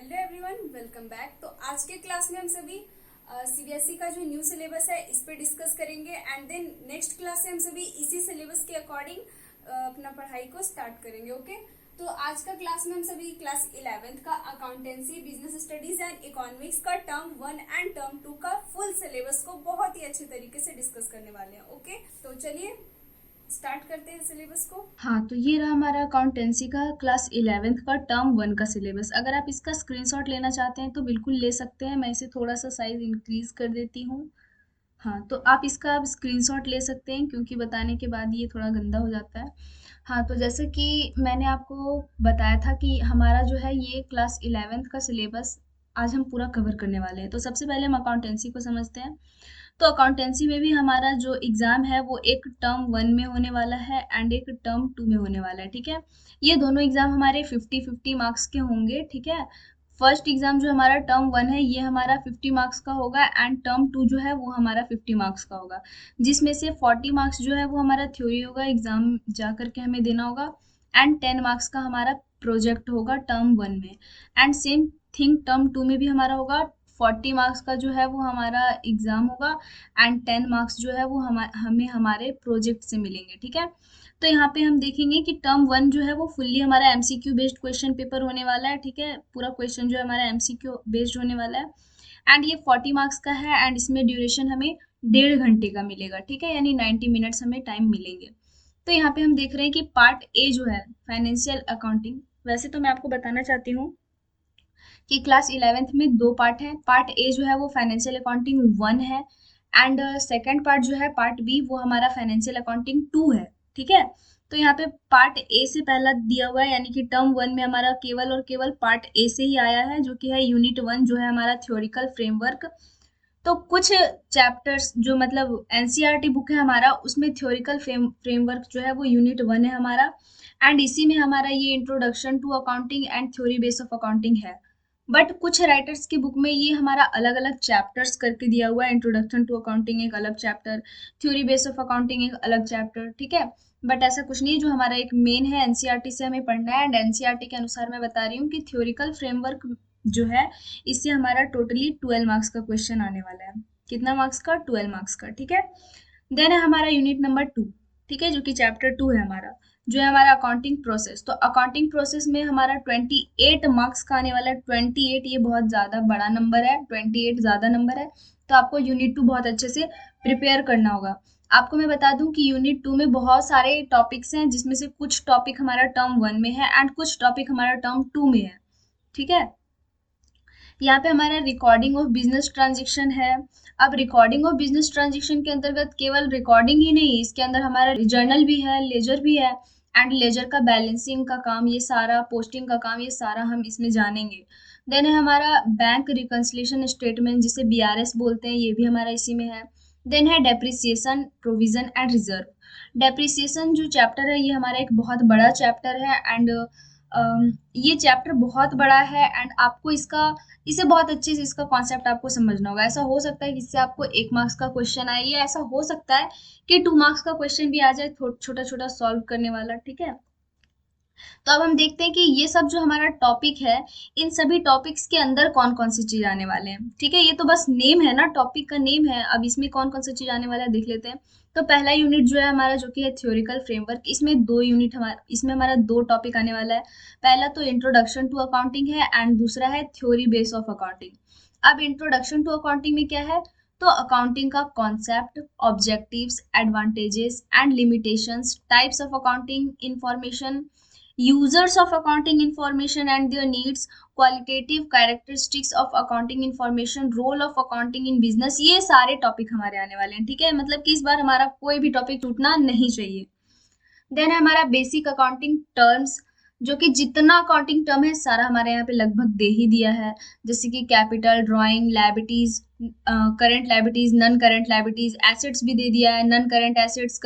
Hello everyone, welcome back. तो आज के क्लास में हम सभी सीबीएसई का जो न्यू सिलेबस है इस पे डिस्कस करेंगे एंड देन नेक्स्ट क्लास से हम सभी इसी सिलेबस के अकॉर्डिंग अपना पढ़ाई को स्टार्ट करेंगे। ओके, तो आज का क्लास में हम सभी क्लास 11th का accountancy, business studies and economics का टर्म 1 एंड टर्म 2 का फुल सिलेबस को बहुत ही अच्छे तरीके से डिस्कस करने वाले हैं। ओके, तो चलिए स्टार्ट करते हैं सिलेबस को। हाँ, तो ये रहा हमारा अकाउंटेंसी का क्लास 11th का टर्म 1 का सिलेबस। अगर आप इसका स्क्रीनशॉट लेना चाहते हैं तो बिल्कुल ले सकते हैं। मैं इसे थोड़ा सा साइज इंक्रीज कर देती हूँ। हाँ, तो आप इसका अब स्क्रीनशॉट ले सकते हैं क्योंकि बताने के बाद ये थोड़ा गंदा हो जाता है। हाँ, तो जैसे कि मैंने आपको बताया था कि हमारा जो है ये क्लास 11th का सिलेबस आज हम पूरा कवर करने वाले हैं। तो सबसे पहले हम अकाउंटेंसी को समझते हैं। तो अकाउंटेंसी में भी हमारा जो एग्ज़ाम है वो एक टर्म 1 में होने वाला है एंड एक टर्म 2 में होने वाला है, ठीक है? ये दोनों एग्ज़ाम हमारे 50-50 मार्क्स के होंगे, ठीक है? फर्स्ट एग्ज़ाम जो हमारा टर्म 1 है ये हमारा 50 मार्क्स का होगा एंड टर्म 2 जो है वो हमारा 50 मार्क्स का होगा, जिसमें से 40 मार्क्स जो है वो हमारा थ्योरी होगा, एग्ज़ाम जा कर के हमें देना होगा एंड 10 मार्क्स का हमारा प्रोजेक्ट होगा टर्म 1 में एंड सेम थिंग टर्म 2 में भी हमारा होगा। 40 मार्क्स का जो है वो हमारा एग्ज़ाम होगा एंड 10 मार्क्स जो है वो हमें हमारे प्रोजेक्ट से मिलेंगे, ठीक है? तो यहाँ पे हम देखेंगे कि टर्म 1 जो है वो फुल्ली हमारा एमसीक्यू बेस्ड क्वेश्चन पेपर होने वाला है, ठीक है? पूरा क्वेश्चन जो है हमारा एमसीक्यू बेस्ड होने वाला है एंड ये 40 मार्क्स का है एंड इसमें ड्यूरेशन हमें 1.5 घंटे का मिलेगा, ठीक है? यानी 90 मिनट्स हमें टाइम मिलेंगे। तो यहाँ पे हम देख रहे हैं कि पार्ट ए जो है फाइनेंशियल अकाउंटिंग, वैसे तो मैं आपको बताना चाहती हूँ कि क्लास 11th में दो पार्ट हैं। पार्ट ए जो है वो फाइनेंशियल अकाउंटिंग 1 है एंड सेकंड पार्ट जो है पार्ट बी वो हमारा फाइनेंशियल अकाउंटिंग 2 है, ठीक है? तो यहाँ पे पार्ट ए से पहला दिया हुआ है, यानी कि टर्म 1 में हमारा केवल और केवल पार्ट ए से ही आया है, जो कि है यूनिट 1 जो है हमारा थ्योरिकल फ्रेमवर्क। तो कुछ चैप्टर्स जो मतलब एनसीईआरटी बुक है हमारा, उसमें थ्योरिकल फ्रेमवर्क जो है वो यूनिट 1 है हमारा एंड इसी में हमारा ये introduction to accounting and theory base of accounting है। बट कुछ राइटर्स की बुक में ये हमारा अलग अलग चैप्टर्स करके दिया हुआ है। इंट्रोडक्शन टू अकाउंटिंग एक अलग chapter, theory base of accounting एक अलग चैप्टर, ठीक है? बट ऐसा कुछ नहीं, जो हमारा एक मेन है एनसीईआरटी से हमें पढ़ना है एंड एनसीईआरटी के अनुसार मैं बता रही हूँ कि थ्योरिकल फ्रेमवर्क जो है इससे हमारा टोटली 12 मार्क्स का क्वेश्चन आने वाला है। कितना मार्क्स का? 12 मार्क्स का, ठीक है? देन है हमारा यूनिट नंबर 2, ठीक है, जो कि चैप्टर 2 है हमारा, जो है हमारा अकाउंटिंग प्रोसेस। तो अकाउंटिंग प्रोसेस में हमारा 28 मार्क्स का आने वाला है। 28 ये बहुत ज़्यादा बड़ा नंबर है, 28 ज़्यादा नंबर है, तो आपको यूनिट 2 बहुत अच्छे से प्रिपेयर करना होगा। आपको मैं बता दूं कि यूनिट 2 में बहुत सारे टॉपिक्स हैं, जिसमें से कुछ टॉपिक हमारा टर्म 1 में है एंड कुछ टॉपिक हमारा टर्म 2 में है, ठीक है? यहाँ पे हमारा रिकॉर्डिंग ऑफ बिजनेस ट्रांजेक्शन है। अब रिकॉर्डिंग ऑफ बिजनेस ट्रांजेक्शन के अंतर्गत केवल रिकॉर्डिंग ही नहीं, इसके अंदर हमारा जर्नल भी है, लेजर भी है एंड लेजर का बैलेंसिंग का काम, ये सारा पोस्टिंग का काम, ये सारा हम इसमें जानेंगे। देन है हमारा बैंक रिकंसिलिएशन स्टेटमेंट, जिसे बीआरएस बोलते हैं, ये भी हमारा इसी में है। देन है depreciation, provision and reserve. Depreciation जो चैप्टर है ये हमारा एक बहुत बड़ा चैप्टर है एंड ये चैप्टर बहुत बड़ा है एंड आपको इसे बहुत अच्छे से इसका कॉन्सेप्ट आपको समझना होगा। ऐसा हो सकता है कि इससे आपको 1 मार्क्स का क्वेश्चन आए, या ऐसा हो सकता है कि 2 मार्क्स का क्वेश्चन भी आ जाए, छोटा छोटा सॉल्व करने वाला, ठीक है? तो अब हम देखते हैं कि ये सब जो हमारा टॉपिक है, इन सभी टॉपिक्स के अंदर कौन कौन सी चीज आने वाले हैं, ठीक है? ये तो बस नेम है ना, टॉपिक का नेम है। अब इसमें कौन कौन सी चीज आने वाला है देख लेते हैं। तो पहला यूनिट जो है हमारा, जो कि है थ्योरिकल फ्रेमवर्क, इसमें हमारा दो टॉपिक आने वाला है। पहला तो इंट्रोडक्शन टू अकाउंटिंग है एंड दूसरा है थ्योरी बेस ऑफ अकाउंटिंग। अब इंट्रोडक्शन टू अकाउंटिंग में क्या है? तो अकाउंटिंग का concept, objectives, advantages and limitations, types of accounting information, users of accounting information and their needs, qualitative characteristics of accounting information, role of accounting in business, ये सारे topic हमारे आने वाले हैं, ठीक है? मतलब कि इस बार हमारा कोई भी टॉपिक टूटना नहीं चाहिए। देन है हमारा बेसिक अकाउंटिंग टर्म्स, जो कि जितना अकाउंटिंग टर्म है सारा हमारे यहाँ पे लगभग दे ही दिया है, जैसे कि capital, drawing, liabilities, current liabilities, non current liabilities, assets भी दे दिया है, non current assets,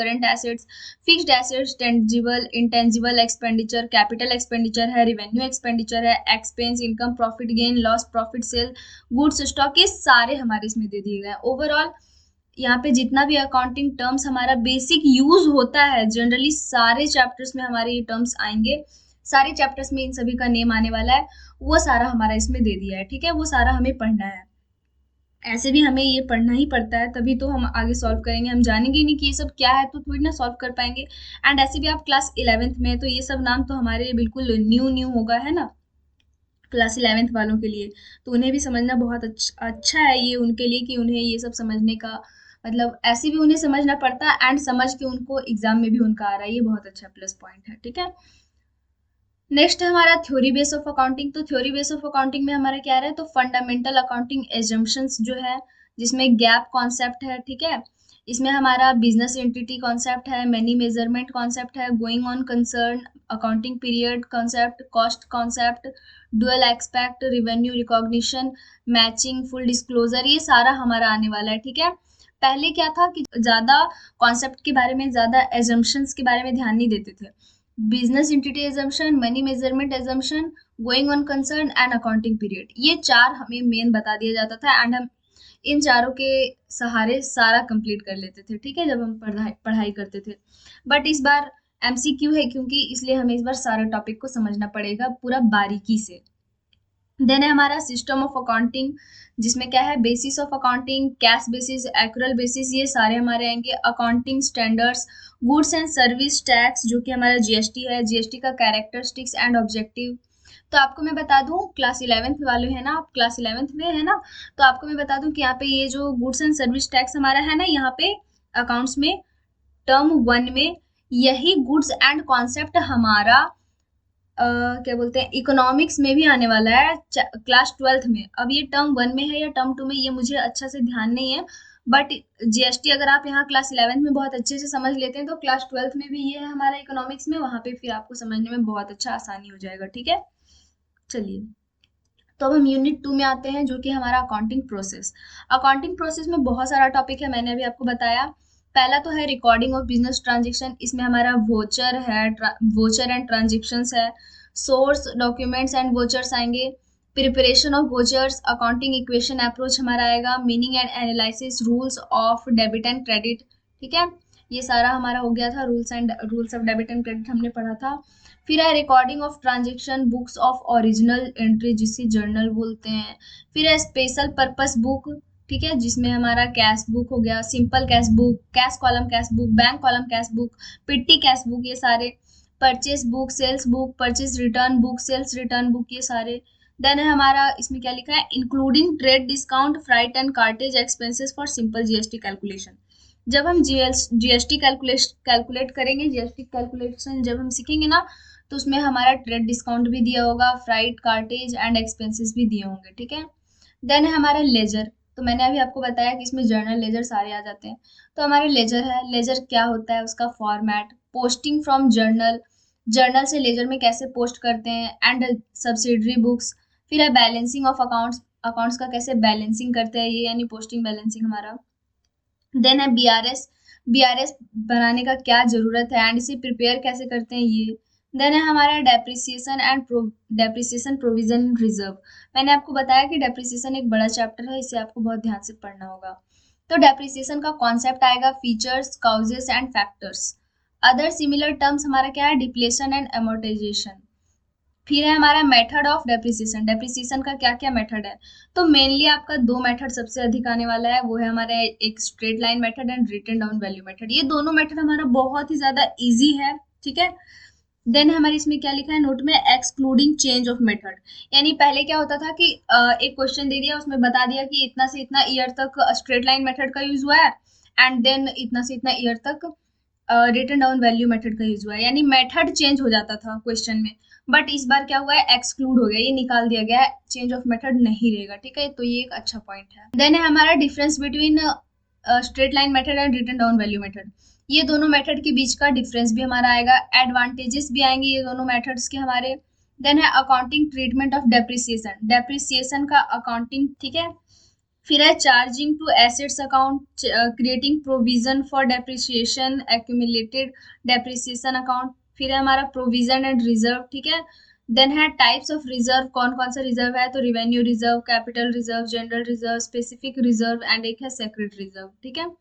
fixed assets, tangible intangible expenditure, capital expenditure है, रेवेन्यू एक्सपेंडिचर है, expense, income, profit gain, loss, profit sale, goods stock, ये सारे हमारे इसमें दे दिए गए। ओवरऑल यहाँ पे जितना भी अकाउंटिंग टर्म्स हमारा बेसिक यूज होता है, जनरली सारे चैप्टर्स में हमारे ये टर्म्स आएंगे। सारे चैप्टर्स में इन सभी का नेम आने वाला है, वो सारा हमारा इसमें दे दिया है, ठीक है। वो सारा हमें पढ़ना है, ऐसे भी हमें ये पढ़ना ही पड़ता है, तभी तो हम आगे सॉल्व करेंगे। हम जानेंगे ही नहीं कि ये सब क्या है तो थोड़ी ना सॉल्व कर पाएंगे। एंड ऐसे भी आप क्लास 11th में, तो ये सब नाम तो हमारे बिल्कुल न्यू न्यू होगा, है ना, क्लास 11th वालों के लिए। तो उन्हें भी समझना बहुत अच्छा है ये उनके लिए, कि उन्हें ये सब समझने का मतलब ऐसे भी उन्हें समझना पड़ता है, एंड समझ के उनको एग्जाम में भी उनका आ रहा है, ये बहुत अच्छा प्लस पॉइंट है, ठीक है। नेक्स्ट है हमारा थ्योरी बेस ऑफ अकाउंटिंग। तो थ्योरी बेस ऑफ अकाउंटिंग में हमारा क्या रहा है, तो फंडामेंटल अकाउंटिंग एजम्पशंस जो है, जिसमें गैप कॉन्सेप्ट है, ठीक है। इसमें हमारा बिजनेस एंटिटी कॉन्सेप्ट है, मनी मेजरमेंट कॉन्सेप्ट है, going on concern, accounting period concept, cost concept, dual expect, revenue recognition, matching, full disclosure, ये सारा हमारा आने वाला है, ठीक है। पहले क्या था कि ज्यादा कॉन्सेप्ट के बारे में, ज्यादा एजम्पशंस के बारे में ध्यान नहीं देते थे। Business entity assumption, money measurement assumption, going on concern and accounting period, ये चार हमें मेन बता दिया जाता था, एंड हम इन चारों के सहारे सारा कंप्लीट कर लेते थे, ठीक है, जब हम पढ़ाई पढ़ाई करते थे। बट इस बार एमसीक्यू है क्योंकि, इसलिए हमें इस बार सारा टॉपिक को समझना पड़ेगा पूरा बारीकी से। देन है हमारा सिस्टम ऑफ अकाउंटिंग, जिसमें क्या है, basis of accounting, cash basis, accrual basis, ये सारे हमारे आएंगे। Accounting standards, goods and service tax जो कि हमारा जीएसटी है, जीएसटी का कैरेक्टरिस्टिक्स एंड ऑब्जेक्टिव। तो आपको मैं बता दूं, क्लास 11th वाले हैं ना, आप क्लास 11th में है ना, तो आपको मैं बता दूं कि यहाँ पे ये जो गुड्स एंड सर्विस टैक्स हमारा है ना, यहाँ पे अकाउंट्स में टर्म 1 में यही गुड्स एंड कॉन्सेप्ट हमारा क्या बोलते हैं, इकोनॉमिक्स में भी आने वाला है क्लास 12th में। अब ये टर्म 1 में है या टर्म 2 में, ये मुझे अच्छा से ध्यान नहीं है, बट जीएसटी अगर आप यहाँ क्लास 11th में बहुत अच्छे से समझ लेते हैं, तो क्लास 12th में भी ये है हमारा इकोनॉमिक्स में, वहां पे फिर आपको समझने में बहुत अच्छा आसानी हो जाएगा, ठीक है। चलिए, तो अब हम यूनिट 2 में आते हैं, जो कि हमारा अकाउंटिंग प्रोसेस। अकाउंटिंग प्रोसेस में बहुत सारा टॉपिक है, मैंने अभी आपको बताया। पहला तो है रिकॉर्डिंग ऑफ बिजनेस ट्रांजेक्शन, इसमें हमारा वोचर है, वोचर एंड ट्रांजेक्शन्स है, सोर्स डॉक्यूमेंट्स एंड वोचर्स आएंगे, preparation of vouchers, accounting equation approach हमारा आएगा, meaning and analysis, rules of debit and credit, ठीक है। ये सारा हमारा हो गया था, rules of debit and credit हमने पढ़ा था। फिर है recording of transaction, books of original entry जिसे जर्नल बोलते हैं। फिर है स्पेशल पर्पस बुक, ठीक है, जिसमें हमारा कैश बुक हो गया, simple cash book, cash column cash book, bank column cash book, petty cash book, ये सारे। Purchase book, sales book, purchase return book, sales return book, ये सारे। देन है हमारा, इसमें क्या लिखा है, including trade discount, freight and cartage expenses for simple GST calculation. जब हम जीएसटी कैलकुलेट करेंगे, जीएसटी कैलकुलेशन जब हम सीखेंगे ना, तो उसमें हमारा ट्रेड डिस्काउंट भी दिया होगा, फ्राइट, कार्टेज एंड एक्सपेंसेस भी दिए होंगे, ठीक है। देन है हमारा लेजर। तो मैंने अभी आपको बताया कि इसमें जर्नल लेजर सारे आ जाते हैं। तो हमारे लेजर है, लेजर क्या होता है, उसका format, posting from journal, journal से लेजर में कैसे पोस्ट करते हैं, एंड सब्सिडरी बुक्स। फिर है बैलेंसिंग ऑफ अकाउंट्स, अकाउंट्स का कैसे बैलेंसिंग करते हैं ये, यानी पोस्टिंग बैलेंसिंग हमारा। देन है बीआरएस, बीआरएस बनाने का क्या जरूरत है एंड इसे प्रिपेयर कैसे करते हैं ये। देन है हमारा depreciation and depreciation provision reserve. मैंने आपको बताया कि डेप्रिसिएशन एक बड़ा चैप्टर है, इसे आपको बहुत ध्यान से पढ़ना होगा। तो डेप्रिसिएशन का कॉन्सेप्ट आएगा, features, causes and factors. Other similar terms हमारा क्या है, डिप्लेशन एंड एमोर्टाइजेशन। फिर है हमारा मेथड ऑफ डेप्रिसिएशन, डेप्रिसिएशन का क्या क्या मेथड है। तो मेनली आपका दो मेथड सबसे अधिक आने वाला है, वो है हमारा एक straight line method and written down value method. ये दोनों मेथड हमारा बहुत ही ज्यादा इजी है, ठीक है। देन हमारे इसमें क्या लिखा है नोट में, एक्सक्लूडिंग चेंज ऑफ मेथड। यानी पहले क्या होता था कि एक क्वेश्चन दे दिया, उसमें बता दिया कि इतना से इतना ईयर तक स्ट्रेट लाइन मेथड का यूज हुआ है, एंड देन इतना से इतना ईयर तक रिटन डाउन वैल्यू मेथड का यूज हुआ है, यानी मेथड चेंज हो जाता था क्वेश्चन में। बट इस बार क्या हुआ है, एक्सक्लूड हो गया, ये निकाल दिया गया है, चेंज ऑफ मेथड नहीं रहेगा, ठीक है। तो ये एक अच्छा पॉइंट है। देन है हमारा difference between straight line method and written down value method. ये दोनों मेथड के बीच का डिफरेंस भी हमारा आएगा, एडवांटेजेस भी आएंगे ये दोनों मेथड्स के हमारे। देन है accounting treatment of depreciation, depreciation का अकाउंटिंग, ठीक है। फिर है charging to assets account, creating provision for depreciation, accumulated depreciation account. फिर है हमारा प्रोविजन एंड रिजर्व, ठीक है। देन है टाइप्स ऑफ रिजर्व, कौन कौन सा रिजर्व है, तो revenue reserve, capital reserve, general reserve, specific reserve and एक है सेक्रेट रिजर्व, ठीक है।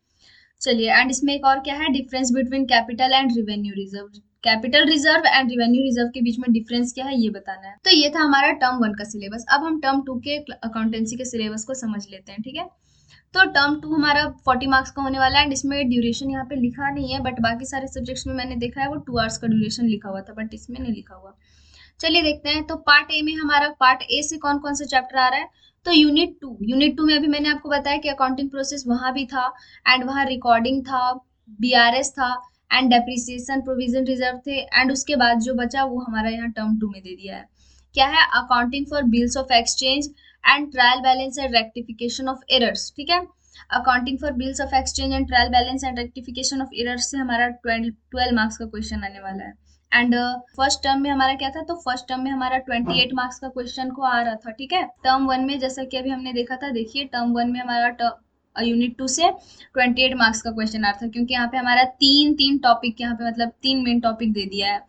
चलिए, एंड इसमें एक और क्या है, difference between capital and revenue reserve. Capital reserve and revenue reserve के बीच में डिफरेंस क्या है ये बताना है। तो ये था हमारा टर्म 1 का सिलेबस। अब हम टर्म 2 के अकाउंटेंसी के सिलेबस को समझ लेते हैं, ठीक है। तो टर्म 2 हमारा 40 मार्क्स का होने वाला है एंड इसमें ड्यूरेशन यहाँ पे लिखा नहीं है, बट बाकी सारे सब्जेक्ट्स में मैंने देखा है वो 2 आवर्स का ड्यूरेशन लिखा हुआ था, बट इसमें नहीं लिखा हुआ। चलिए देखते हैं। तो पार्ट ए में हमारा, पार्ट ए से कौन कौन सा चैप्टर आ रहा है। तो यूनिट 2 में अभी मैंने आपको बताया कि अकाउंटिंग प्रोसेस वहां भी था एंड वहां रिकॉर्डिंग था, बीआरएस था एंड डेप्रिसिएशन प्रोविजन रिजर्व थे एंड उसके बाद जो बचा वो हमारा यहाँ टर्म 2 में दे दिया है। क्या है, accounting for bills of exchange and trial balance and rectification of errors, ठीक है। Accounting for bills of exchange and trial balance and rectification of errors से हमारा 12 मार्क्स का क्वेश्चन आने वाला है। एंड फर्स्ट टर्म में हमारा क्या था, तो फर्स्ट टर्म में हमारा 28 मार्क्स का क्वेश्चन को आ रहा था, ठीक है। टर्म 1 में जैसा कि अभी हमने देखा था, देखिए टर्म 1 में हमारा यूनिट 2 से 28 मार्क्स का क्वेश्चन आ रहा था, क्योंकि यहाँ पे हमारा तीन टॉपिक, यहाँ पे मतलब 3 मेन टॉपिक दे दिया है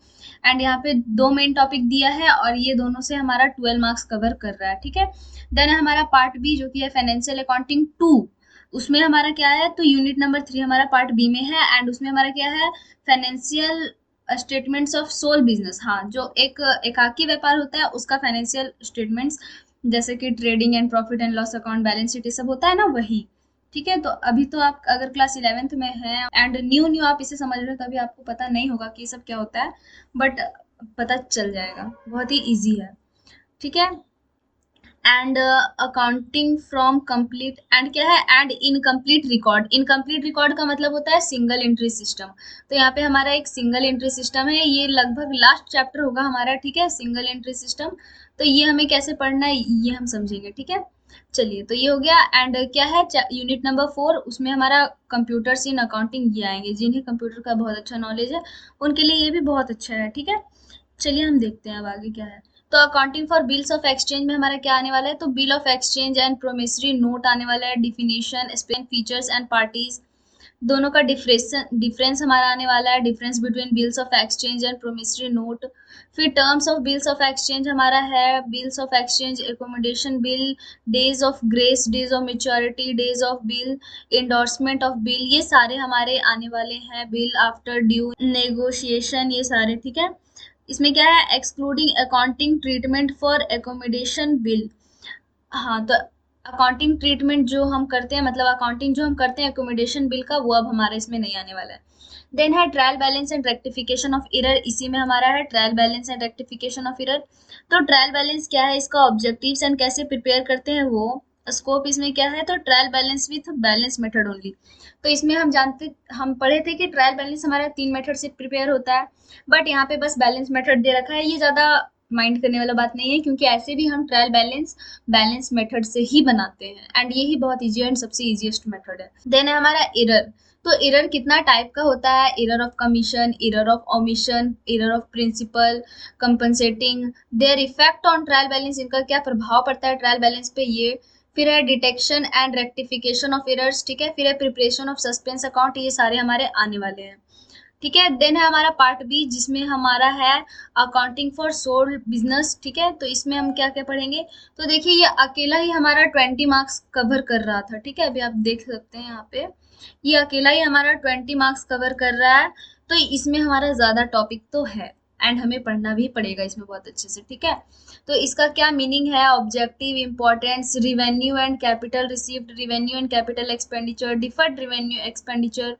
एंड यहाँ पे 2 मेन टॉपिक दिया है और ये दोनों से हमारा 12 मार्क्स कवर कर रहा है, ठीक है। देन हमारा पार्ट बी जो कि है फाइनेंशियल अकाउंटिंग 2, उसमें हमारा क्या है, तो यूनिट नंबर 3 हमारा पार्ट बी में है एंड उसमें हमारा क्या है, financial statements of sole business, हाँ जो एक एकाकी व्यापार होता है उसका फाइनेंशियल स्टेटमेंट्स, जैसे कि trading and profit and loss account, balance sheet, ये सब होता है ना, वही, ठीक है। तो अभी तो आप अगर क्लास 11th में हैं एंड न्यू आप इसे समझ रहे हो तो अभी आपको पता नहीं होगा कि ये सब क्या होता है, बट पता चल जाएगा, बहुत ही ईजी है, ठीक है। And accounting from complete and क्या है, and incomplete record. Incomplete record का मतलब होता है सिंगल एंट्री सिस्टम। तो यहाँ पे हमारा एक सिंगल एंट्री सिस्टम है, ये लगभग लास्ट चैप्टर होगा हमारा, ठीक है, सिंगल एंट्री सिस्टम। तो ये हमें कैसे पढ़ना है ये हम समझेंगे, ठीक है। चलिए, तो ये हो गया। एंड क्या है, यूनिट नंबर 4, उसमें हमारा कंप्यूटर्स इन अकाउंटिंग ये आएंगे। जिन्हें कंप्यूटर का बहुत अच्छा नॉलेज है उनके लिए ये भी बहुत अच्छा है, ठीक है। चलिए हम देखते हैं अब आगे क्या है। तो accounting for bills of exchange में हमारा क्या आने वाला है, तो bill of exchange and promissory note आने वाला है, डिफिनेशन, स्पेन, फीचर्स एंड पार्टीज, दोनों का डिफरेंस हमारा आने वाला है, difference between bills of exchange and promissory note. फिर terms of bills of exchange हमारा है, bills of exchange, accommodation bill, days of grace, days of maturity, days of bill, endorsement of bill, ये सारे हमारे आने वाले हैं। बिल आफ्टर ड्यू नेगोशिएशन, ये सारे, ठीक है। इसमें क्या है, excluding accounting treatment for accommodation bill, हाँ तो अकाउंटिंग ट्रीटमेंट जो हम करते हैं, मतलब अकाउंटिंग जो हम करते हैं एकोमोडेशन बिल का, वो अब हमारे इसमें नहीं आने वाला है। देन है trial balance and rectification of error, इसी में हमारा है trial balance and rectification of error. तो ट्रायल बैलेंस क्या है, इसका ऑब्जेक्टिव्स एंड कैसे प्रिपेयर करते हैं वो, स्कोप इसमें क्या है, तो trial balance with balance method only. तो इसमें हम पढ़े थे कि ट्रायल बैलेंस हमारा 3 मेथड से प्रिपेयर होता है, बट यहाँ पे बस बैलेंस मेथड दे रखा है। ये ज़्यादा माइंड करने वाला बात नहीं है, क्योंकि ऐसे भी हम ट्रायल बैलेंस मेथड से ही बनाते हैं एंड यही बहुत ईजी एंड सबसे ईजीएस्ट मेथड है। देन है हमारा एरर। तो एरर कितना टाइप का होता है, error of commission, error of omission, error of principle, compensating, their effect on trial balance, इनका क्या प्रभाव पड़ता है ट्रायल बैलेंस पे, ये। फिर है detection and rectification of errors, ठीक है। फिर है प्रिपरेशन ऑफ सस्पेंस अकाउंट, ये सारे हमारे आने वाले हैं, ठीक है। देन है हमारा पार्ट बी, जिसमें हमारा है अकाउंटिंग फॉर सोल बिजनेस, ठीक है। तो इसमें हम क्या क्या पढ़ेंगे, तो देखिए ये अकेला ही हमारा 20 मार्क्स कवर कर रहा था, ठीक है। अभी आप देख सकते हैं यहाँ पे ये अकेला ही हमारा 20 मार्क्स कवर कर रहा है। तो इसमें हमारा ज्यादा टॉपिक तो है एंड हमें पढ़ना भी पड़ेगा इसमें बहुत अच्छे से, ठीक है। तो इसका क्या मीनिंग है, objective, importance, revenue and capital received, revenue and capital expenditure, deferred revenue expenditure,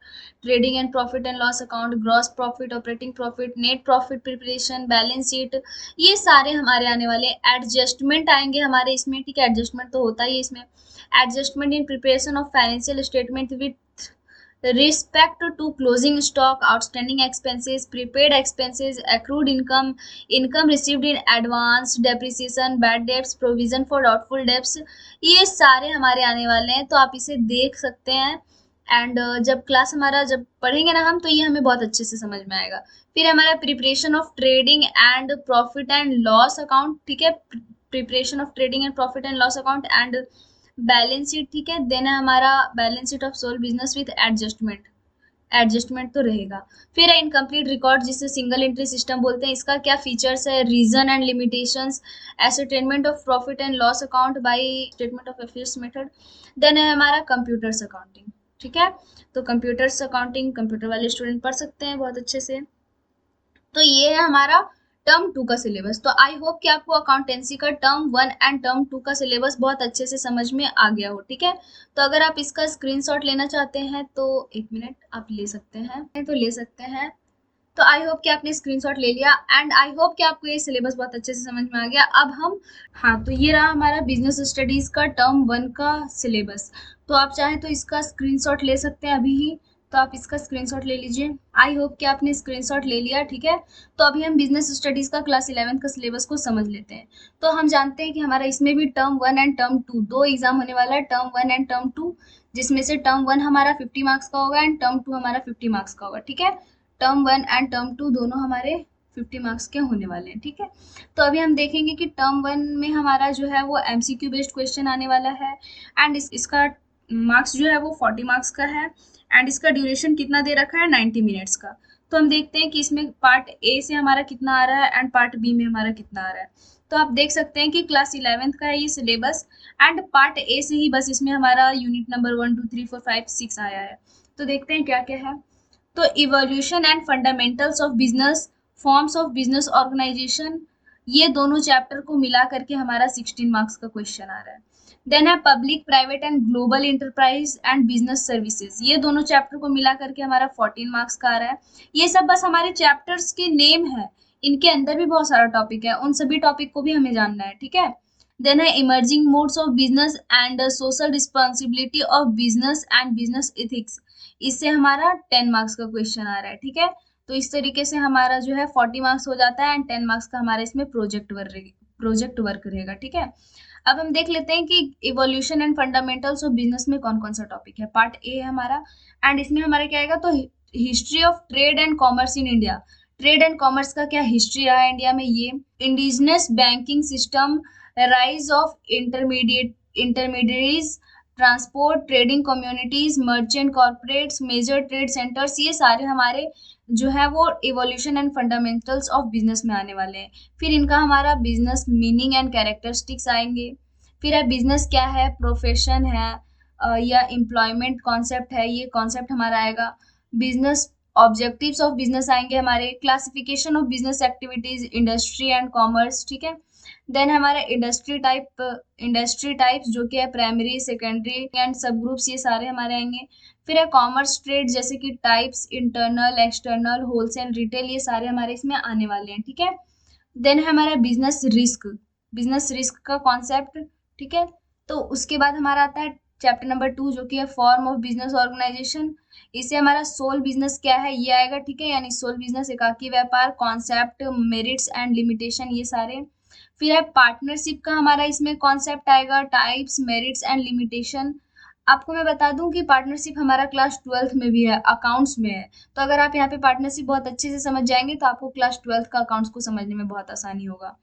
trading and profit and loss account, gross profit, operating profit, net profit preparation, balance sheet, ये सारे हमारे आने वाले। एडजस्टमेंट आएंगे हमारे इसमें, ठीक है, एडजस्टमेंट तो होता ही है इसमें। Adjustment in preparation of financial statement with respect to closing stock, outstanding expenses, prepaid expenses, accrued income, income received in advance, depreciation, bad debts, provision for doubtful debts, ये सारे हमारे आने वाले हैं। तो आप इसे देख सकते हैं एंड जब क्लास हमारा जब पढ़ेंगे ना हम, तो ये हमें बहुत अच्छे से समझ में आएगा। फिर हमारा preparation of trading and profit and loss account, ठीक है, preparation of trading and profit and loss account and balance sheet, ठीक है। देन है हमारा balance sheet of sole business with adjustment, adjustment तो रहेगा। फिर है इनकम्प्लीट रिकॉर्ड, जिसे सिंगल एंट्री सिस्टम बोलते हैं, इसका क्या फीचर्स है, reason and limitations, ascertainment of profit and loss account by statement of affairs method. Then है हमारा कंप्यूटर्स अकाउंटिंग, ठीक है। तो कंप्यूटर्स अकाउंटिंग कंप्यूटर वाले स्टूडेंट पढ़ सकते हैं बहुत अच्छे से। तो ये है हमारा टर्म 2 का सिलेबस। तो आई होप कि आपको अकाउंटेंसी का टर्म 1 एंड टर्म 2 का सिलेबस बहुत अच्छे से समझ में आ गया हो, ठीक है। तो अगर आप इसका स्क्रीनशॉट लेना चाहते हैं तो एक मिनट आप ले सकते हैं, तो ले सकते हैं। तो आई होप कि आपने स्क्रीनशॉट ले लिया एंड आई होप कि आपको ये सिलेबस बहुत अच्छे से समझ में आ गया। अब हम, हाँ, तो ये रहा हमारा बिजनेस स्टडीज का टर्म 1 का सिलेबस। तो आप चाहें तो इसका स्क्रीनशॉट ले सकते हैं अभी ही। तो आप इसका स्क्रीनशॉट ले लीजिए। आई होप कि आपने स्क्रीनशॉट ले लिया, ठीक है। तो अभी हम बिजनेस स्टडीज का क्लास 11 का सिलेबस को समझ लेते हैं। तो हम जानते हैं कि हमारा इसमें भी टर्म 1 एंड टर्म 2 दो एग्जाम होने वाला है, टर्म 1 एंड टर्म 2, जिसमें से टर्म 1 हमारा 50 मार्क्स का होगा एंड टर्म 2 हमारा 50 मार्क्स का होगा, ठीक है। टर्म 1 एंड टर्म 2 दोनों हमारे 50 मार्क्स के होने वाले हैं, ठीक है। तो अभी हम देखेंगे कि टर्म 1 में हमारा जो है वो एमसीक्यू बेस्ड क्वेश्चन आने वाला है एंड इसका मार्क्स जो है वो 40 मार्क्स का है एंड इसका ड्यूरेशन कितना दे रखा है, 90 मिनट्स का। तो हम देखते हैं कि इसमें पार्ट ए से हमारा कितना आ रहा है एंड पार्ट बी में हमारा कितना आ रहा है। तो आप देख सकते हैं कि क्लास 11th का है ये सिलेबस एंड पार्ट ए से ही बस इसमें हमारा यूनिट नंबर 1 2 3 4 5 6 आया है। तो देखते हैं क्या क्या है। तो evolution and fundamentals of business, forms of business organisation, ये दोनों चैप्टर को मिला करके हमारा 16 मार्क्स का क्वेश्चन आ रहा है। देन है public private and global enterprise and business services, ये दोनों चैप्टर को मिला करके हमारा 14 मार्क्स का आ रहा है। ये सब बस हमारे चैप्टर्स के नेम है, इनके अंदर भी बहुत सारा टॉपिक है, उन सभी टॉपिक को भी हमें जानना है, ठीक है। देन है emerging modes of business and social responsibility of business and business ethics, इससे हमारा 10 मार्क्स का क्वेश्चन आ रहा है, ठीक है। तो इस तरीके से हमारा जो है 40 मार्क्स हो जाता है एंड 10 मार्क्स का हमारा इसमें प्रोजेक्ट वर्क रहेगा, ठीक है। अब हम देख लेते हैं कि evolution and fundamentals of business में कौन कौन सा टॉपिक है। पार्ट ए है हमारा एंड इसमें हमारा क्या आएगा, तो history of trade and commerce in India, trade and commerce का क्या हिस्ट्री रहा है इंडिया में, ये indigenous banking system, rise of intermediaries, transport, trading communities, merchant corporates, major trade centres, ये सारे हमारे जो है वो evolution and fundamentals of business में आने वाले हैं। फिर इनका हमारा बिजनेस मीनिंग एंड कैरेक्टरिस्टिक्स आएंगे। फिर है बिजनेस क्या है, प्रोफेशन है या एम्प्लॉयमेंट कॉन्सेप्ट है, ये कॉन्सेप्ट हमारा आएगा। बिजनेस ऑब्जेक्टिव्स ऑफ बिजनेस आएंगे हमारे, classification of business activities, industry and commerce, ठीक है। देन हमारा इंडस्ट्री टाइप्स जो कि है प्राइमरी, सेकेंडरी एंड सब ग्रुप्स, ये सारे हमारे आएंगे। फिर है कॉमर्स ट्रेड जैसे कि types, internal, external, wholesale, retail, ये सारे हमारे इसमें आने वाले हैं, ठीक है। देन है हमारा बिजनेस रिस्क का कॉन्सेप्ट, ठीक है। तो उसके बाद हमारा आता है चैप्टर नंबर 2 जो कि है फॉर्म ऑफ बिजनेस ऑर्गेनाइजेशन, इससे हमारा सोल बिजनेस क्या है ये आएगा, ठीक है। यानी सोल बिजनेस एकाकी व्यापार, कॉन्सेप्ट, मेरिट्स एंड लिमिटेशन, ये सारे। फिर है पार्टनरशिप का हमारा इसमें कॉन्सेप्ट आएगा, टाइप्स, मेरिट्स एंड लिमिटेशन। आपको मैं बता दूं कि पार्टनरशिप हमारा क्लास 12th में भी है, अकाउंट्स में है। तो अगर आप यहाँ पे पार्टनरशिप बहुत अच्छे से समझ जाएंगे तो आपको क्लास 12th का अकाउंट्स को समझने में बहुत आसानी होगा,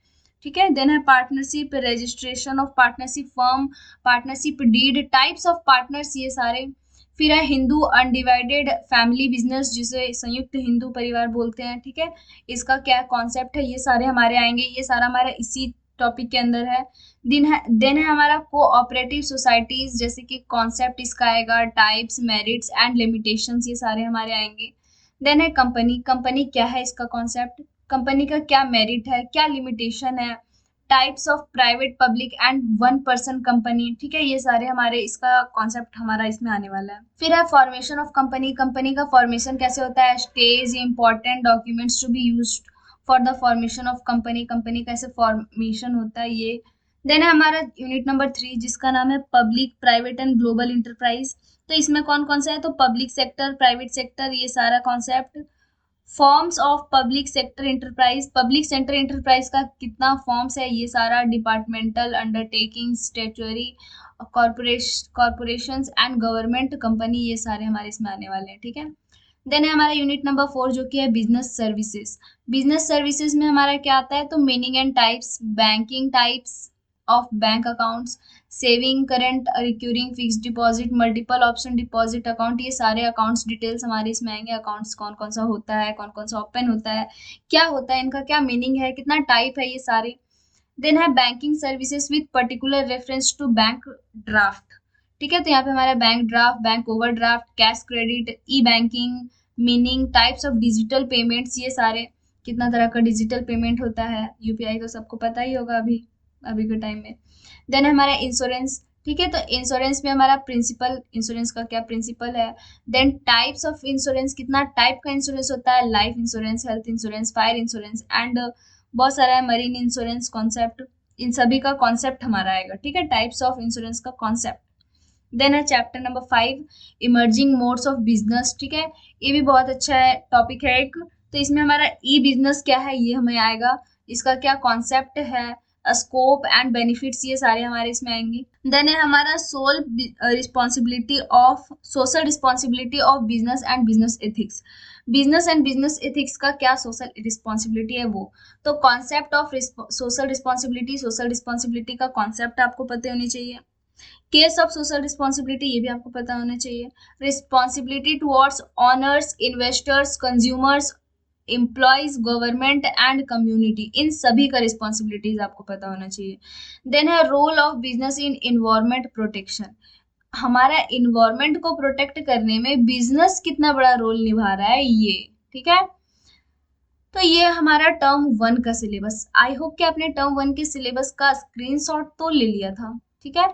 ठीक है। देन है partnership, registration of partnership firm, partnership deed, types of partners, ये सारे। फिर है हिंदू अनडिवाइडेड फैमिली बिजनेस जिसे संयुक्त हिंदू परिवार बोलते हैं, ठीक है। इसका क्या कॉन्सेप्ट है, ये सारे हमारे आएंगे, ये सारा हमारा इसी टॉपिक के अंदर है। देन है हमारा कोऑपरेटिव सोसाइटीज जैसे कि कॉन्सेप्ट इसका आएगा, टाइप्स, मेरिट्स एंड लिमिटेशंस, ये सारे हमारे आएंगे। देन है कंपनी क्या है, इसका कॉन्सेप्ट, कंपनी का क्या मेरिट है, क्या लिमिटेशन है, types of private, public and one person company, ठीक है। ये सारे हमारे इसका कॉन्सेप्ट हमारा इसमें आने वाला है। फिर है फॉर्मेशन ऑफ कंपनी का फॉर्मेशन कैसे होता है, stage, important documents to be used for the formation of company कैसे फॉर्मेशन होता है, ये। देन है हमारा यूनिट नंबर 3 जिसका नाम है public private and global enterprise. तो इसमें कौन कौन सा है, तो पब्लिक सेक्टर, प्राइवेट सेक्टर, ये सारा concept. Forms of public sector enterprise, public sector enterprise का कितना फॉर्म्स है, ये सारा। Departmental, undertaking, statutory, corporations and government company, ये सारे हमारे इसमें आने वाले हैं, ठीक है। देन है हमारा यूनिट नंबर 4 जो कि है बिजनेस सर्विसेज। बिजनेस सर्विसेज में हमारा क्या आता है, तो meaning and types, banking types of bank accounts, saving, current, recurring, fixed deposit, multiple option deposit account, ये सारे अकाउंट्स डिटेल्स हमारे इसमें आएंगे। अकाउंट्स कौन कौन सा होता है, कौन कौन सा ओपन होता है, क्या होता है, इनका क्या मीनिंग है, कितना टाइप है, ये सारे। देन है banking services with particular reference to bank draft, ठीक है। तो यहाँ पे हमारा bank draft, bank overdraft, cash credit, e banking, meaning, types of digital payments, ये सारे। कितना तरह का डिजिटल पेमेंट होता है, यूपीआई तो सबको पता ही होगा अभी के टाइम में। देन हमारा इंश्योरेंस, ठीक है, तो इंश्योरेंस में हमारा प्रिंसिपल, इंश्योरेंस का क्या प्रिंसिपल है। देन टाइप्स ऑफ इंश्योरेंस, कितना टाइप का इंश्योरेंस होता है, life insurance, health insurance, fire insurance and बहुत सारा है, मरीन इंश्योरेंस कॉन्सेप्ट, इन सभी का कॉन्सेप्ट हमारा आएगा, ठीक है, टाइप्स ऑफ इंश्योरेंस का कॉन्सेप्ट। देन है chapter number 5, emerging modes of business, ठीक है, ये भी बहुत अच्छा है, टॉपिक है एक। तो इसमें हमारा ई बिजनेस क्या है ये हमें आएगा, इसका क्या कॉन्सेप्ट है, स्कोप एंड बेनिफिट्स, ये सारे हमारे इसमें आएंगे। देन है हमारा social responsibility of business and business ethics, business and business ethics का क्या सोशल रिस्पॉन्सिबिलिटी है वो। तो कॉन्सेप्ट ऑफ सोशल रिस्पॉन्सिबिलिटी का कॉन्सेप्ट आपको पता होनी चाहिए। केस ऑफ सोशल रिस्पॉन्सिबिलिटी ये भी आपको पता होना चाहिए। Responsibility towards owners, investors, consumers, employees, government and community, इन सभी का रिस्पॉन्सिबिलिटीज आपको पता होना चाहिए। देन है role of business in environment protection, हमारा इन्वायरमेंट को प्रोटेक्ट करने में बिजनेस कितना बड़ा रोल निभा रहा है ये, ठीक है। तो ये हमारा टर्म 1 का सिलेबस, आई होप कि आपने टर्म 1 के सिलेबस का स्क्रीनशॉट तो ले लिया था, ठीक है।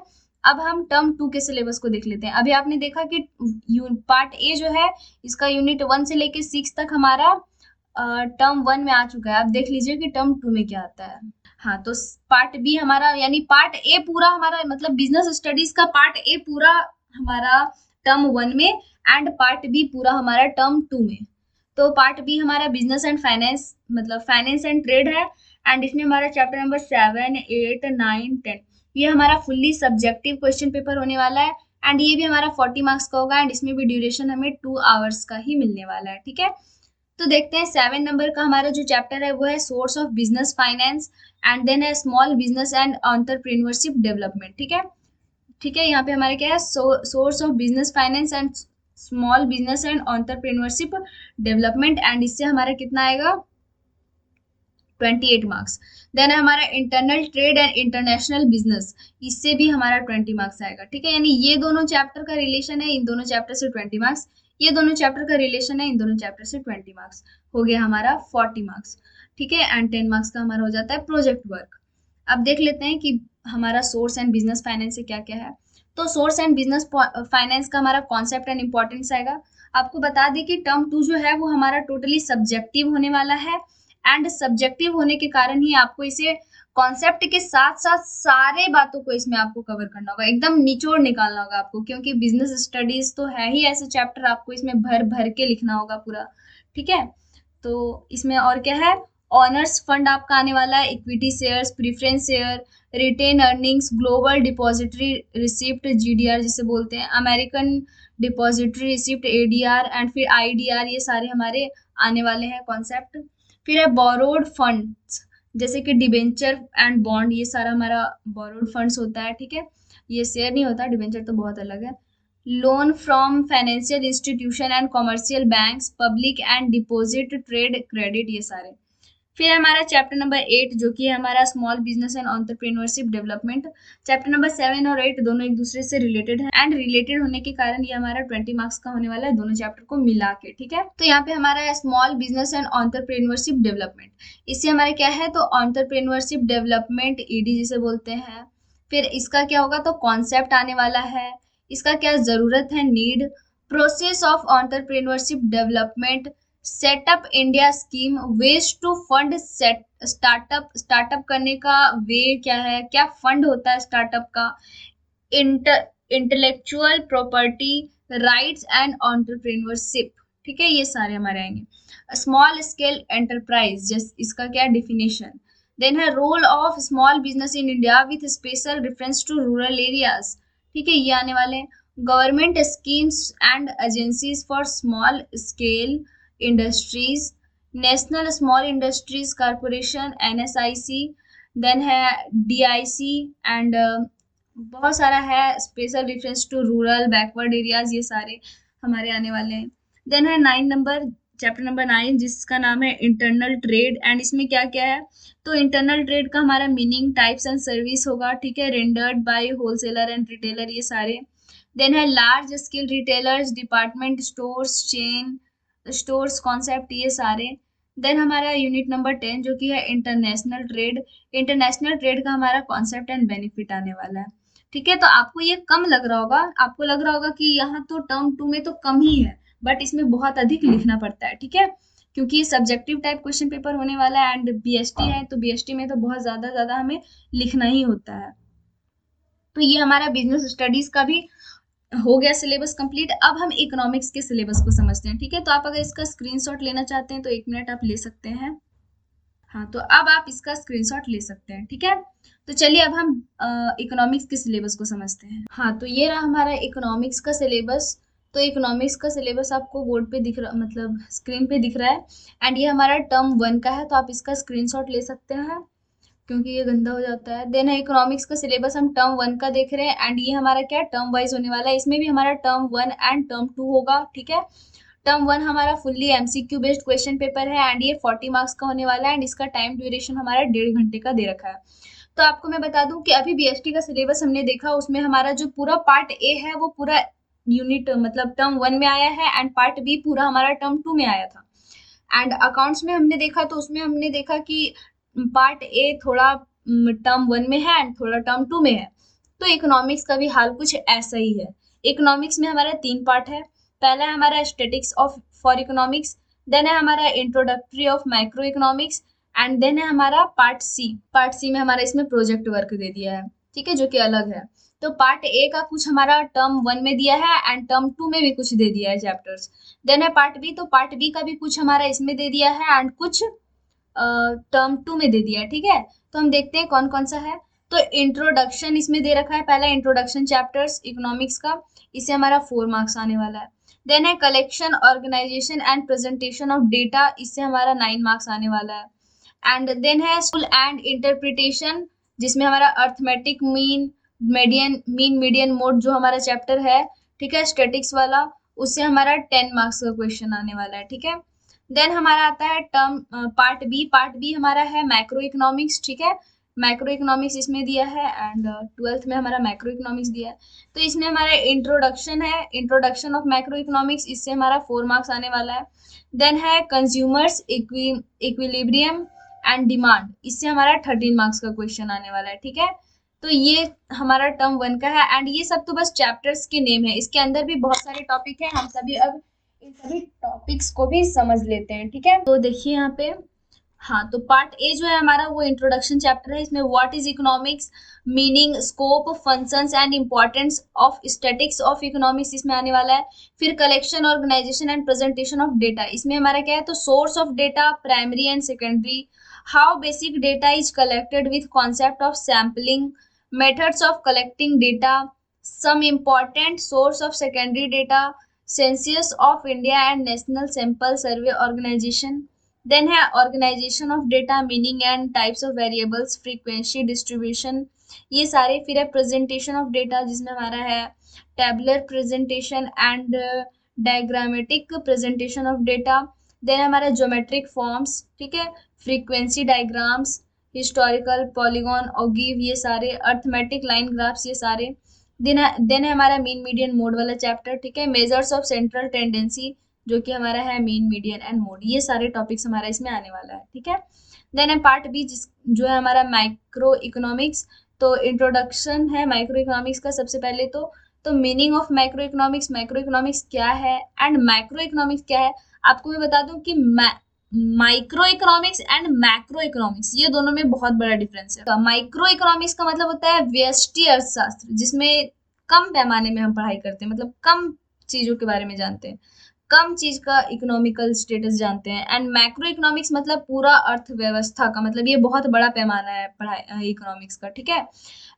अब हम टर्म 2 के सिलेबस को देख लेते हैं। अभी आपने देखा कि पार्ट ए जो है इसका यूनिट 1 से लेके 6 तक हमारा टर्म 1 में आ चुका है। अब देख लीजिए कि टर्म 2 में क्या आता है। हाँ, तो पार्ट बी हमारा, यानी पार्ट ए पूरा हमारा, मतलब बिजनेस स्टडीज का पार्ट ए पूरा हमारा टर्म 1 में एंड पार्ट बी पूरा हमारा टर्म 2 में। तो पार्ट बी हमारा बिजनेस एंड फाइनेंस, मतलब फाइनेंस एंड ट्रेड है एंड इसमें हमारा चैप्टर नंबर 7, 8, 9, 10 ये हमारा फुल्ली सब्जेक्टिव क्वेश्चन पेपर होने वाला है एंड ये भी हमारा 40 मार्क्स का होगा एंड इसमें भी ड्यूरेशन हमें 2 आवर्स का ही मिलने वाला है, ठीक है। तो देखते हैं 7 नंबर का हमारा जो चैप्टर है वो है source of business finance and then है small business and entrepreneurship development, ठीक है। ठीक है, यहाँ पे हमारे क्या है, source of business finance and small business and entrepreneurship development and इससे हमारा कितना आएगा 28 मार्क्स। देन है हमारा internal trade and international business, इससे भी हमारा 20 मार्क्स आएगा, ठीक है। यानी ये दोनों चैप्टर का रिलेशन है इन दोनों चैप्टर से 20 मार्क्स, ये दोनों चैप्टर का रिलेशन है इन दोनों चैप्टर से 20 मार्क्स, हो गया हमारा 40 मार्क्स, ठीक है। एंड 10 मार्क्स का हमारा हो जाता है प्रोजेक्ट वर्क। अब देख लेते हैं कि हमारा सोर्स एंड बिजनेस फाइनेंस से क्या क्या है। तो सोर्स एंड बिजनेस फाइनेंस का हमारा कॉन्सेप्ट एंड इंपॉर्टेंस आएगा। आपको बता दें कि टर्म 2 जो है वो हमारा टोटली सब्जेक्टिव होने वाला है एंड सब्जेक्टिव होने के कारण ही आपको इसे कॉन्सेप्ट के साथ साथ सारे बातों को इसमें आपको कवर करना होगा, एकदम निचोड़ निकालना होगा आपको, क्योंकि बिजनेस स्टडीज तो है ही ऐसे चैप्टर, आपको इसमें भर भर के लिखना होगा पूरा, ठीक है। तो इसमें और क्या है, ऑनर्स फंड आपका आने वाला है, equity shares, preference share, retained earnings, global depository receipt GDR जिसे बोलते हैं, American depository receipt ADR and फिर आईडीआर, ये सारे हमारे आने वाले हैं कॉन्सेप्ट। फिर है बोरोड फंड्स, जैसे कि डिबेंचर एंड बॉन्ड, ये सारा हमारा बोरोड फंड्स होता है, ठीक है। ये शेयर नहीं होता, डिबेंचर तो बहुत अलग है। Loan from financial institution and commercial banks, public and deposit trade credit, ये सारे। फिर हमारा चैप्टर नंबर 8 जो कि है हमारा small business and entrepreneurship development. Chapter number 7 और 8 दोनों एक दूसरे से रिलेटेड है एंड रिलेटेड होने के कारण ये हमारा 20 मार्क्स का होने वाला है दोनों चैप्टर को मिला के, ठीक है। तो यहाँ पे हमारा है small business and entrepreneurship development, इससे हमारे क्या है, तो एंटरप्रेन्योरशिप डेवलपमेंट ईडी जिसे बोलते हैं। फिर इसका क्या होगा, तो कॉन्सेप्ट आने वाला है, इसका क्या जरूरत है, need, process of entrepreneurship development, setup India scheme, ways to fund set startup करने का वे क्या है, क्या फंड होता है स्टार्टअप का, intellectual property rights and entrepreneurship, ठीक है, ये सारे हमारे आएंगे। स्मॉल स्केल एंटरप्राइज, जैसे इसका क्या डिफिनेशन। देन है role of small business in India with special reference to rural areas, ठीक है, ये आने वाले हैं। Government schemes and agencies for small scale industries, national small industries corporation NSIC, then है डीआईसी एंड बहुत सारा है, special reference to rural backward areas, ये सारे हमारे आने वाले हैं। देन है 9 नंबर, चैप्टर नंबर 9 जिसका नाम है इंटरनल ट्रेड एंड इसमें क्या क्या है, तो इंटरनल ट्रेड का हमारा मीनिंग, टाइप्स एंड सर्विस होगा, ठीक है, rendered by wholesaler and retailer, ये सारे। देन है large scale retailers, department stores, chain stores concept, ये सारे। देन हमारा यूनिट नंबर 10 जो कि है इंटरनेशनल ट्रेड। इंटरनेशनल ट्रेड का हमारा कॉन्सेप्ट एंड बेनिफिट आने वाला है। ठीक है, तो आपको ये कम लग रहा होगा, आपको लग रहा होगा कि यहाँ तो टर्म 2 में तो कम ही है, बट इसमें बहुत अधिक लिखना पड़ता है। ठीक है, क्योंकि ये सब्जेक्टिव टाइप क्वेश्चन पेपर होने वाला है एंड बीएसटी है, तो बीएसटी में तो बहुत ज्यादा हमें लिखना ही होता है। तो ये हमारा बिजनेस स्टडीज का भी हो गया सिलेबस कंप्लीट। अब हम इकोनॉमिक्स के सिलेबस को समझते हैं। ठीक है, तो आप अगर इसका स्क्रीनशॉट लेना चाहते हैं तो 1 मिनट आप ले सकते हैं। हाँ, तो अब आप इसका स्क्रीनशॉट ले सकते हैं। ठीक है, तो चलिए अब हम इकोनॉमिक्स के सिलेबस को समझते हैं। हाँ, तो ये रहा हमारा इकोनॉमिक्स का सिलेबस। तो इकोनॉमिक्स का सिलेबस आपको बोर्ड पे दिख रहा, मतलब स्क्रीन पे दिख रहा है एंड ये हमारा टर्म 1 का है, तो आप इसका स्क्रीनशॉट ले सकते हैं क्योंकि ये गंदा हो जाता है। देन है इकोनॉमिक्स का सिलेबस, हम टर्म 1 का देख रहे हैं एंड ये हमारा क्या टर्म वाइज होने वाला है। इसमें भी हमारा टर्म 1 एंड टर्म 2 होगा। ठीक है, टर्म 1 हमारा fully MCQ based question paper है एंड ये 40 मार्क्स का होने वाला है एंड इसका टाइम ड्यूरेशन हमारा 1.5 घंटे का दे रखा है। तो आपको मैं बता दूं कि अभी बीएसटी का सिलेबस हमने देखा, उसमें हमारा जो पूरा पार्ट ए है वो पूरा यूनिट मतलब टर्म 1 में आया है एंड पार्ट बी पूरा हमारा टर्म 2 में आया था। एंड अकाउंट्स में हमने देखा तो उसमें हमने देखा कि पार्ट ए थोड़ा टर्म 1 में है एंड थोड़ा टर्म 2 में है। तो इकोनॉमिक्स का भी हाल कुछ ऐसा ही है। इकोनॉमिक्स में हमारा 3 पार्ट है। पहला है हमारा statics of for economics, then है हमारा introductory of micro economics and then है हमारा पार्ट सी। पार्ट सी में हमारा इसमें प्रोजेक्ट वर्क दे दिया है। ठीक है, जो कि अलग है। तो पार्ट ए का कुछ हमारा टर्म 1 में दिया है एंड टर्म 2 में भी कुछ दे दिया है चैप्टर्स। देन है पार्ट बी, तो पार्ट बी का भी कुछ हमारा इसमें दे दिया है एंड कुछ टर्म 2 में दे दिया है। ठीक है, तो हम देखते हैं कौन कौन सा है। तो इंट्रोडक्शन इसमें दे रखा है, पहला इंट्रोडक्शन चैप्टर्स इकोनॉमिक्स का, इससे हमारा 4 मार्क्स आने वाला है। देन है collection organisation and presentation of data, इससे हमारा 9 मार्क्स आने वाला है। एंड देन है स्कूल एंड इंटरप्रिटेशन, जिसमें हमारा अर्थमेटिक मीन मीडियन मोड जो हमारा चैप्टर है, ठीक है, स्टैटिक्स वाला, उससे हमारा 10 मार्क्स का क्वेश्चन आने वाला है। ठीक है, देन हमारा आता है term part B. Part B हमारा है मैक्रो इकोनॉमिक्स। ठीक है, मैक्रो इकोनॉमिक्स इसमें दिया है एंड 12th में हमारा मैक्रो इकोनॉमिक्स दिया है। तो इसमें हमारा इंट्रोडक्शन है, इंट्रोडक्शन ऑफ मैक्रो इकोनॉमिक्स, इससे हमारा 4 मार्क्स आने वाला है। देन है कंज्यूमर्स इक्विलिब्रियम एंड डिमांड, इससे हमारा 13 मार्क्स का क्वेश्चन आने वाला है। ठीक है, तो ये हमारा टर्म 1 का है एंड ये सब तो बस चैप्टर्स के नेम है, इसके अंदर भी बहुत सारे टॉपिक है। हम सभी अब इन सभी टॉपिक्स को भी समझ लेते हैं। ठीक है, तो देखिए यहाँ पे, हाँ, तो पार्ट ए जो है हमारा वो इंट्रोडक्शन चैप्टर है। इसमें what is economics, meaning, scope, functions and importance of statics of economics इसमें आने वाला है। फिर collection organisation and presentation of data, इसमें हमारा क्या है, तो source of data, primary and secondary, how basic data is collected with concept of sampling, methods of collecting data, some important source of secondary data, census of India and National Sample Survey Organization, then है organization of data, meaning and types of variables, frequency distribution, ये सारे। फिर है presentation of data, जिसमें हमारा है tabular presentation and diagrammatic presentation of data, then हमारा geometric forms, ठीक है, frequency diagrams, हिस्टोरिकल, पॉलीगॉन, ऑगिव, ये सारे, अर्थमेटिक लाइन ग्राफ्स, ये सारे। देन है हमारा मीन मीडियन मोड वाला चैप्टर। ठीक है, मेजर्स ऑफ सेंट्रल टेंडेंसी, जो कि हमारा है मीन मीडियन एंड मोड, ये सारे टॉपिक्स हमारा इसमें आने वाला है। ठीक है, देन है पार्ट बी जो है हमारा माइक्रो इकोनॉमिक्स। तो इंट्रोडक्शन है माइक्रो इकोनॉमिक्स का सबसे पहले तो मीनिंग ऑफ माइक्रो इकोनॉमिक्स क्या है एंड माइक्रो इकोनॉमिक्स क्या है। आपको मैं बता दूं कि micro economics and macro economics, ये दोनों में बहुत बड़ा डिफरेंस है। माइक्रो इकोनॉमिक्स का मतलब होता है व्यष्टि अर्थशास्त्र, जिसमें कम पैमाने में हम पढ़ाई करते हैं, मतलब कम चीजों के बारे में जानते हैं, कम चीज का इकोनॉमिकल स्टेटस जानते हैं। एंड मैक्रो इकोनॉमिक्स मतलब पूरा अर्थव्यवस्था का, मतलब ये बहुत बड़ा पैमाना है पढ़ाई इकोनॉमिक्स का। ठीक है,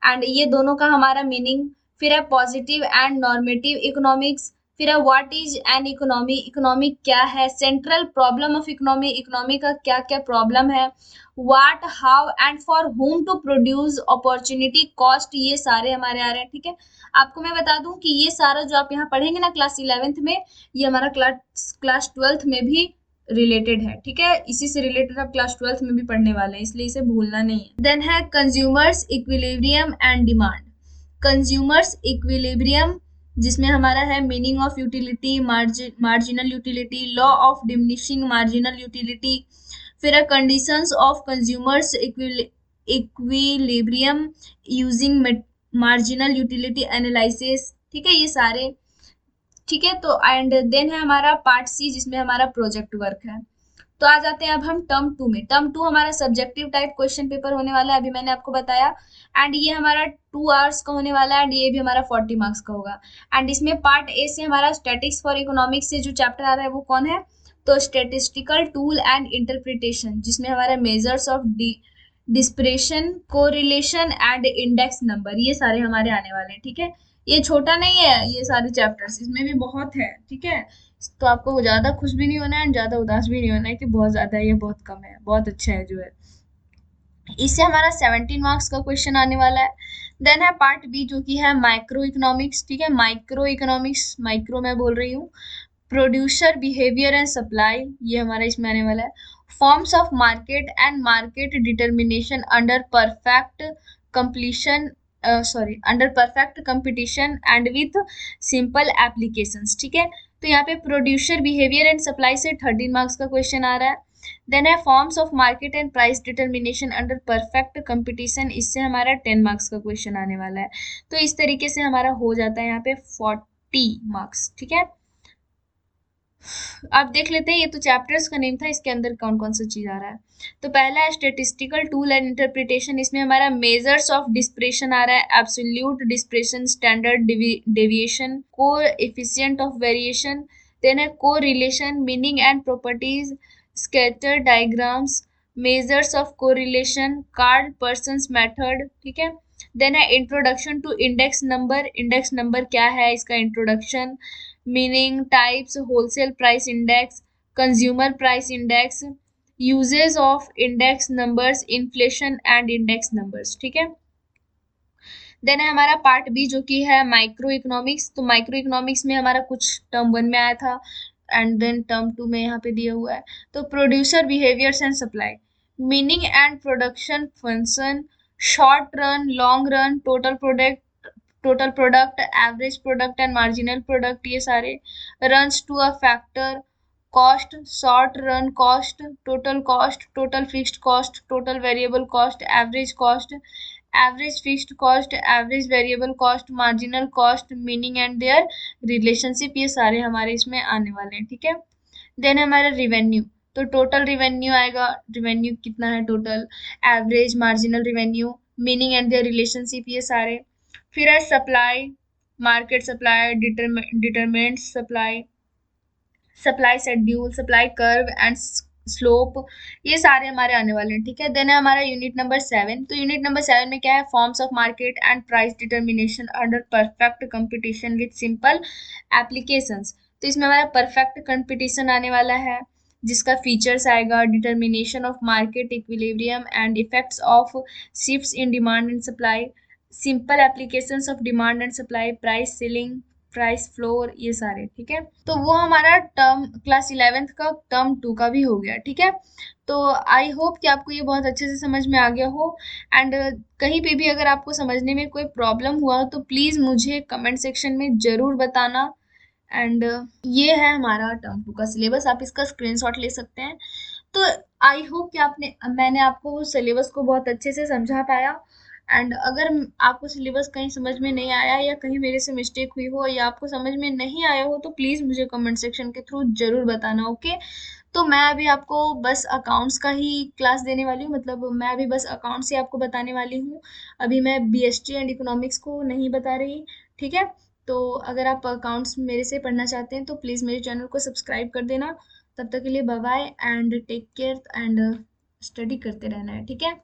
एंड ये दोनों का हमारा मीनिंग। फिर है पॉजिटिव एंड नॉर्मेटिव इकोनॉमिक्स, फिर है what is an economy, economy क्या है, central problem of economy, economy का क्या क्या प्रॉब्लम है, what, how and for whom to produce, opportunity, cost, ये सारे हमारे आ रहे हैं। ठीक है, आपको मैं बता दूं कि ये सारा जो आप यहाँ पढ़ेंगे ना क्लास 11th में, ये हमारा क्लास 12th में भी रिलेटेड है। ठीक है, इसी से रिलेटेड आप क्लास 12th में भी पढ़ने वाले हैं, इसलिए इसे भूलना नहीं है। देन है consumers equilibrium and demand. Consumers equilibrium, जिसमें हमारा है meaning of utility, marginal utility, law of diminishing marginal utility, फिर है conditions of consumers equilibrium using marginal utility analysis, ठीक है, ये सारे, ठीक है। तो एंड देन है हमारा पार्ट सी जिसमें हमारा प्रोजेक्ट वर्क है। तो आ जाते हैं अब हम टर्म टू में। टर्म टू हमारा सब्जेक्टिव टाइप क्वेश्चन पेपर होने वाला है, अभी मैंने आपको बताया, एंड ये हमारा 2 आवर्स का होने वाला है एंड ये भी हमारा 40 मार्क्स का होगा। एंड इसमें पार्ट ए से हमारा स्टैटिक्स फॉर इकोनॉमिक्स से जो चैप्टर आ रहा है वो कौन है, तो स्टेटिस्टिकल टूल एंड इंटरप्रिटेशन, जिसमें हमारा measures of depression, correlation and index number, ये सारे हमारे आने वाले हैं, ठीक है। ये छोटा नहीं है, ये सारे चैप्टर्स, इसमें भी बहुत है, ठीक है। तो आपको ज्यादा खुश भी नहीं होना है, ज्यादा उदास भी नहीं होना है कि बहुत ज्यादा है, ये बहुत कम है, बहुत अच्छा है जो है। इससे हमारा 17 मार्क्स का क्वेश्चन आने वाला है। देन है पार्ट बी जो कि है माइक्रो इकोनॉमिक्स, ठीक है, माइक्रो इकोनॉमिक्स, माइक्रो मैं बोल रही हूँ। प्रोड्यूसर बिहेवियर एंड सप्लाई, ये हमारा इसमें आने वाला है। Forms of market and market determination under perfect completion, under perfect competition and with simple applications, ठीक है। तो यहाँ पे प्रोड्यूसर बिहेवियर एंड सप्लाई से 13 मार्क्स का क्वेश्चन आ रहा है। देन है forms of market and price determination under perfect competition, इससे हमारा 10 मार्क्स का क्वेश्चन आने वाला है। तो इस तरीके से हमारा हो जाता है यहाँ पे 40 मार्क्स, ठीक है। अब देख लेते हैं, ये तो चैप्टर्स का नेम था, इसके अंदर कौन कौन सा चीज आ रहा है। तो पहला है स्टेटिस्टिकल टूल एंड इंटरप्रिटेशन, इसमें हमारा मेजर्स ऑफ डिस्प्रेशन आ रहा है, absolute dispersion, standard deviation, coefficient of variation, then है correlation, meaning and properties, scatter diagrams, measures of correlation, Karl Pearson's method, ठीक है। देन है introduction to index number, index number क्या है, इसका introduction, meaning, types, wholesale price index, consumer price index, uses of index numbers, inflation and index numbers, ठीक है। Then है हमारा पार्ट बी जो कि है माइक्रो इकोनॉमिक्स। तो माइक्रो इकोनॉमिक्स में हमारा कुछ टर्म 1 में आया था एंड देन टर्म 2 में यहाँ पे दिया हुआ है। तो producer behaviours and supply, meaning and production function, short run, long run, total product, average product and marginal product, ये सारे, runs to a factor, cost, short run cost, total fixed cost, total variable cost, average cost, average fixed cost, average variable cost, marginal cost, meaning and their relationship, ये सारे हमारे इसमें आने वाले हैं, ठीक है। देन हमारा रिवेन्यू, तो टोटल रिवेन्यू आएगा, रिवेन्यू कितना है total, average, marginal revenue, meaning and their relationship, ये सारे। फिर है supply, market supply, determinant supply, supply schedule, supply curve and slope, ये सारे हमारे आने वाले हैं, ठीक है। देन है हमारा यूनिट नंबर 7। तो यूनिट नंबर 7 में क्या है, forms of market and price determination under perfect competition with simple applications. तो इसमें हमारा परफेक्ट कंपटीशन आने वाला है, जिसका फीचर्स आएगा determination of market equilibrium and effects of shifts in demand and supply, simple applications of demand and supply, price ceiling, price floor, ये सारे, ठीक है। तो वो हमारा टर्म क्लास 11th का टर्म 2 का भी हो गया, ठीक है। तो आई होप कि आपको ये बहुत अच्छे से समझ में आ गया हो एंड कहीं पे भी अगर आपको समझने में कोई प्रॉब्लम हुआ तो प्लीज़ मुझे कमेंट सेक्शन में ज़रूर बताना। एंड ये है हमारा टर्म 2 का सिलेबस, आप इसका स्क्रीनशॉट ले सकते हैं। तो आई होप कि मैंने आपको सिलेबस को बहुत अच्छे से समझा पाया एंड अगर आपको सिलेबस कहीं समझ में नहीं आया या कहीं मेरे से मिस्टेक हुई हो या आपको समझ में नहीं आया हो तो प्लीज़ मुझे कमेंट सेक्शन के थ्रू ज़रूर बताना, ओके। तो मैं अभी आपको बस अकाउंट्स का ही क्लास देने वाली हूँ, मतलब मैं अभी बस अकाउंट्स ही आपको बताने वाली हूँ, अभी मैं बीएसटी एंड इकोनॉमिक्स को नहीं बता रही, ठीक है। तो अगर आप अकाउंट्स मेरे से पढ़ना चाहते हैं तो प्लीज़ मेरे चैनल को सब्सक्राइब कर देना। तब तक के लिए bye bye and take care and study करते रहना है, ठीक है।